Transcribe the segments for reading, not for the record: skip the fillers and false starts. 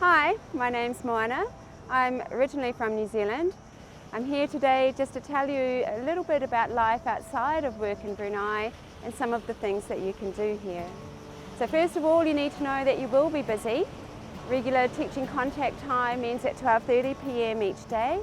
Hi, my name's Moana. I'm originally from New Zealand. I'm here today just to tell you a little bit about life outside of work in Brunei and some of the things that you can do here. So first of all, you need to know that you will be busy. Regular teaching contact time ends at 12:30 p.m. each day,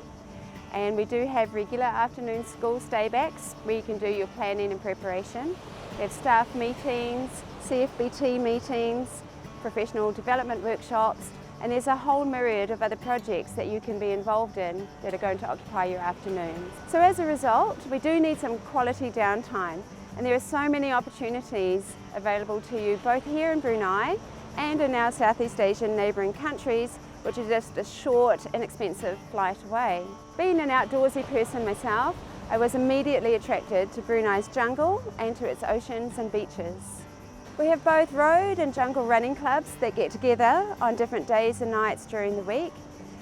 and we do have regular afternoon school staybacks where you can do your planning and preparation. We have staff meetings, CfBT meetings, professional development workshops, and there's a whole myriad of other projects that you can be involved in that are going to occupy your afternoons. So as a result, we do need some quality downtime, and there are so many opportunities available to you both here in Brunei and in our Southeast Asian neighbouring countries, which is just a short, inexpensive flight away. Being an outdoorsy person myself, I was immediately attracted to Brunei's jungle and to its oceans and beaches. We have both road and jungle running clubs that get together on different days and nights during the week.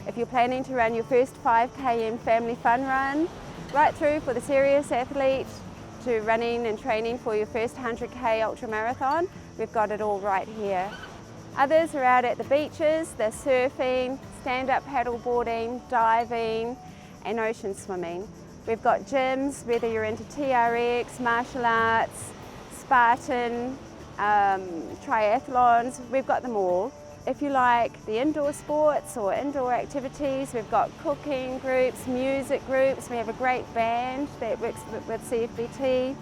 If you're planning to run your first 5km family fun run, right through for the serious athlete, to running and training for your first 100k ultramarathon, we've got it all right here. Others are out at the beaches, they're surfing, stand-up paddleboarding, diving and ocean swimming. We've got gyms, whether you're into TRX, martial arts, Spartan, triathlons, we've got them all. If you like the indoor sports or indoor activities, we've got cooking groups, music groups, we have a great band that works with CfBT.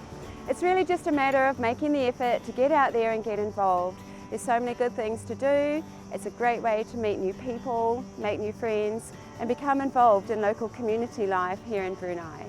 It's really just a matter of making the effort to get out there and get involved. There's so many good things to do. It's a great way to meet new people, make new friends, and become involved in local community life here in Brunei.